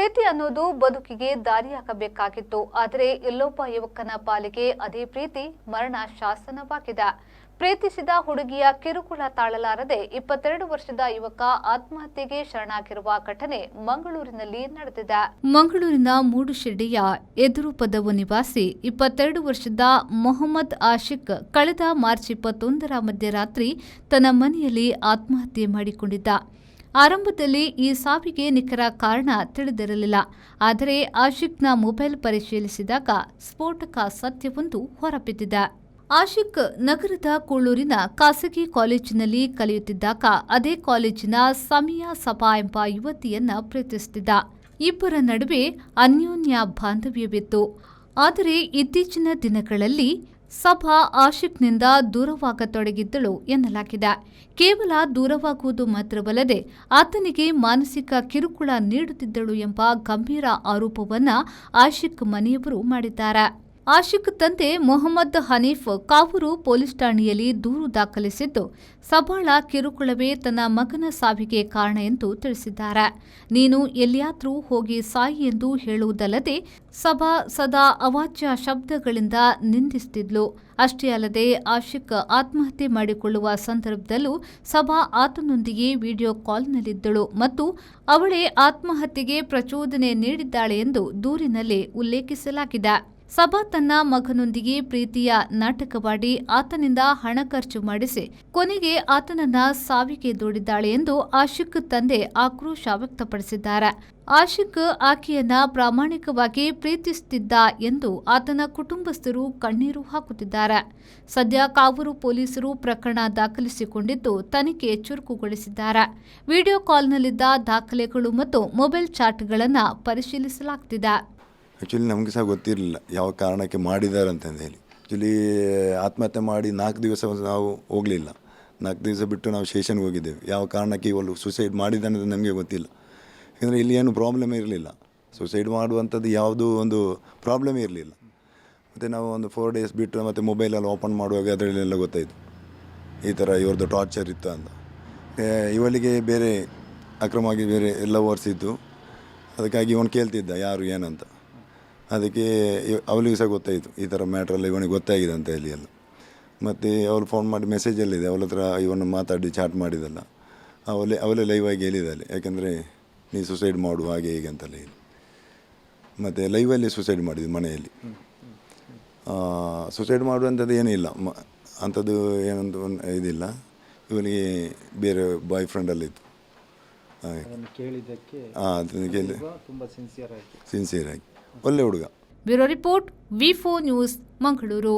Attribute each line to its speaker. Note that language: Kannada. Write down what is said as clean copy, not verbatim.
Speaker 1: ಪ್ರೀತಿ ಅನ್ನೋದು ಬದುಕಿಗೆ ದಾರಿಯಾಗಬೇಕಾಗಿತ್ತು. ಆದರೆ ಇಲ್ಲೊಬ್ಬ ಯುವಕನ ಪಾಲಿಗೆ ಅದೇ ಪ್ರೀತಿ ಮರಣ ಶಾಸನವಾಗಿದೆ. ಪ್ರೀತಿಸಿದ ಹುಡುಗಿಯ ಕಿರುಕುಳ ತಾಳಲಾರದೆ 22 ವರ್ಷದ ಯುವಕ ಆತ್ಮಹತ್ಯೆಗೆ ಶರಣಾಗಿರುವ ಘಟನೆ ಮಂಗಳೂರಿನಲ್ಲಿ ನಡೆದಿದೆ. ಮಂಗಳೂರಿನ ಮೂಡುಶೆಡ್ಡಿಯ ಎದುರುಪದವು ನಿವಾಸಿ 22 ವರ್ಷದ ಮೊಹಮ್ಮದ್ ಆಶಿಕ್ ಕಳೆದ ಮಾರ್ಚ್ 21ರ ಮಧ್ಯರಾತ್ರಿ ತನ್ನ ಮನೆಯಲ್ಲಿ ಆತ್ಮಹತ್ಯೆ ಮಾಡಿಕೊಂಡಿದ್ದ. ಆರಂಭದಲ್ಲಿ ಈ ಸಾವಿಗೆ ನಿಖರ ಕಾರಣ ತಿಳಿದಿರಲಿಲ್ಲ. ಆದರೆ ಆಶಿಕ್ನ ಮೊಬೈಲ್ ಪರಿಶೀಲಿಸಿದಾಗ ಸ್ಫೋಟಕ ಸತ್ಯವೊಂದು ಹೊರಬಿದ್ದಿದೆ. ಆಶಿಕ್ ನಗರದ ಕೂಳೂರಿನ ಖಾಸಗಿ ಕಾಲೇಜಿನಲ್ಲಿ ಕಲಿಯುತ್ತಿದ್ದಾಗ ಅದೇ ಕಾಲೇಜಿನ ಸಮಿಯಾ ಸಭಾ ಎಂಬ ಯುವತಿಯನ್ನ ಪ್ರೀತಿಸುತ್ತಿದ್ದ. ಇಬ್ಬರ ನಡುವೆ ಅನ್ಯೋನ್ಯ ಬಾಂಧವ್ಯವಿತ್ತು. ಆದರೆ ಇತ್ತೀಚಿನ ದಿನಗಳಲ್ಲಿ ಸಭಾ ಆಶಿಕ್ನಿಂದ ದೂರವಾಗತೊಡಗಿದ್ದಳು ಎನ್ನಲಾಗಿದೆ. ಕೇವಲ ದೂರವಾಗುವುದು ಮಾತ್ರವಲ್ಲದೆ ಆತನಿಗೆ ಮಾನಸಿಕ ಕಿರುಕುಳ ನೀಡುತ್ತಿದ್ದಳು ಎಂಬ ಗಂಭೀರ ಆರೋಪವನ್ನ ಆಶಿಕ್ ಮನೆಯವರು ಮಾಡಿದ್ದಾರೆ. ಆಶಿಕ್ ತಂದೆ ಮೊಹಮ್ಮದ್ ಹನೀಫ್ ಕಾವೂರು ಪೊಲೀಸ್ ಠಾಣೆಯಲ್ಲಿ ದೂರು ದಾಖಲಿಸಿದ್ದು, ಸಭಾಳ ಕಿರುಕುಳವೇ ತನ್ನ ಮಗನ ಸಾವಿಗೆ ಕಾರಣ ಎಂದು ತಿಳಿಸಿದ್ದಾರೆ. ನೀನು ಎಲ್ಲಿಯಾದ್ರೂ ಹೋಗಿ ಸಾಯಿ ಎಂದು ಹೇಳುವುದಲ್ಲದೆ ಸಭಾ ಸದಾ ಅವಾಚ್ಯ ಶಬ್ದಗಳಿಂದ ನಿಂದಿಸುತ್ತಿದ್ಲು. ಅಷ್ಟೇ ಅಲ್ಲದೆ ಆಶಿಕ್ ಆತ್ಮಹತ್ಯೆ ಮಾಡಿಕೊಳ್ಳುವ ಸಂದರ್ಭದಲ್ಲೂ ಸಭಾ ಆತನೊಂದಿಗೆ ವಿಡಿಯೋ ಕಾಲ್ನಲ್ಲಿದ್ದಳು ಮತ್ತು ಅವಳೇ ಆತ್ಮಹತ್ಯೆಗೆ ಪ್ರಚೋದನೆ ನೀಡಿದ್ದಾಳೆ ಎಂದು ದೂರಿನಲ್ಲಿ ಉಲ್ಲೇಖಿಸಲಾಗಿದೆ. ಸಭಾ ತನ್ನ ಮಗನೊಂದಿಗೆ ಪ್ರೀತಿಯ ನಾಟಕವಾಡಿ ಆತನಿಂದ ಹಣ ಖರ್ಚು ಮಾಡಿಸಿ ಕೊನೆಗೆ ಆತನನ್ನ ಸಾವಿಗೆ ದೂಡಿದ್ದಾಳೆ ಎಂದು ಆಶಿಕ್ ತಂದೆ ಆಕ್ರೋಶ ವ್ಯಕ್ತಪಡಿಸಿದ್ದಾರೆ. ಆಶಿಕ್ ಆಕೆಯನ್ನ ಪ್ರಾಮಾಣಿಕವಾಗಿ ಪ್ರೀತಿಸುತ್ತಿದ್ದ ಎಂದು ಆತನ ಕುಟುಂಬಸ್ಥರು ಕಣ್ಣೀರು ಹಾಕುತ್ತಿದ್ದಾರೆ. ಸದ್ಯ ಕಾವೂರು ಪೊಲೀಸರು ಪ್ರಕರಣ ದಾಖಲಿಸಿಕೊಂಡಿದ್ದು ತನಿಖೆ ಚುರುಕುಗೊಳಿಸಿದ್ದಾರೆ. ವಿಡಿಯೋ ಕಾಲ್ನಲ್ಲಿದ್ದ ದಾಖಲೆಗಳು ಮತ್ತು ಮೊಬೈಲ್ ಚಾಟ್ಗಳನ್ನು ಪರಿಶೀಲಿಸಲಾಗುತ್ತಿದೆ.
Speaker 2: ಆ್ಯಕ್ಚುಲಿ ನಮಗೆ ಸಹ ಗೊತ್ತಿರಲಿಲ್ಲ ಯಾವ ಕಾರಣಕ್ಕೆ ಮಾಡಿದ್ದಾರೆ ಅಂತಂದು ಹೇಳಿ. ಆ್ಯಕ್ಚುಲಿ ಆತ್ಮಹತ್ಯೆ ಮಾಡಿ 4 ದಿವಸ ನಾವು ಹೋಗಲಿಲ್ಲ. 4 ದಿವಸ ಬಿಟ್ಟು ನಾವು ಸ್ಟೇಷನ್ಗೆ ಹೋಗಿದ್ದೇವೆ. ಯಾವ ಕಾರಣಕ್ಕೆ ಇವಳು ಸುಸೈಡ್ ಮಾಡಿದ್ದಾನೆ ಅಂತ ನಮಗೆ ಗೊತ್ತಿಲ್ಲ. ಯಾಕಂದರೆ ಇಲ್ಲಿ ಏನು ಪ್ರಾಬ್ಲಮ್ ಇರಲಿಲ್ಲ. ಸುಸೈಡ್ ಮಾಡುವಂಥದ್ದು ಯಾವುದೂ ಒಂದು ಪ್ರಾಬ್ಲಮ್ ಇರಲಿಲ್ಲ. ಮತ್ತು ನಾವು ಒಂದು 4 ಡೇಸ್ ಬಿಟ್ಟು ಮತ್ತು ಮೊಬೈಲಲ್ಲಿ ಓಪನ್ ಮಾಡುವಾಗ ಅದರಲ್ಲೆಲ್ಲ ಗೊತ್ತಾಯಿತು ಈ ಥರ ಇವ್ರದ್ದು ಟಾರ್ಚರ್ ಇತ್ತು ಅಂತ. ಇವಳಿಗೆ ಬೇರೆ ಅಕ್ರಮವಾಗಿ ಬೇರೆ ಎಲ್ಲ ಓಡಿಸಿದ್ದು. ಅದಕ್ಕಾಗಿ ಇವನು ಕೇಳ್ತಿದ್ದ ಯಾರು ಏನಂತ. ಅದಕ್ಕೆ ಅವಳಿಗೆ ಸಹ ಗೊತ್ತಾಯಿತು ಈ ಥರ ಮ್ಯಾಟ್ರಲ್ಲಿ ಇವನಿಗೆ ಗೊತ್ತಾಗಿದೆ ಅಂತ ಹೇಳಿ ಎಲ್ಲ. ಮತ್ತು ಅವಳು ಫೋನ್ ಮಾಡಿ ಮೆಸೇಜಲ್ಲಿದೆ ಅವಳ ಹತ್ರ ಇವನು ಮಾತಾಡಿ ಚಾಟ್ ಮಾಡಿದಲ್ಲ. ಅವಳೇ ಲೈವ್ ಆಗಿ ಹೇಳಿದ್ದಾಳೆ, ಯಾಕೆಂದರೆ ನೀ ಸುಸೈಡ್ ಮಾಡು ಹಾಗೆ ಹೀಗೆ ಅಂತಲ್ಲ ಹೇಳಿ. ಮತ್ತು ಲೈವಲ್ಲಿ ಸುಸೈಡ್ ಮಾಡಿದ್ವಿ ಮನೆಯಲ್ಲಿ. ಸುಸೈಡ್ ಮಾಡುವಂಥದ್ದು ಏನಿಲ್ಲ, ಅಂಥದ್ದು ಏನೊಂದು ಇದಿಲ್ಲ. ಇವನಿಗೆ ಬೇರೆ ಬಾಯ್ ಫ್ರೆಂಡಲ್ಲಿತ್ತು. ಅದನ್ನು ಕೇಳಿ ಸಿನ್ಸಿಯರ್ ಆಗಿ ಒಳ್ಳೆ ಹುಡುಗ.
Speaker 1: Bureau report V4 news Mangaluru.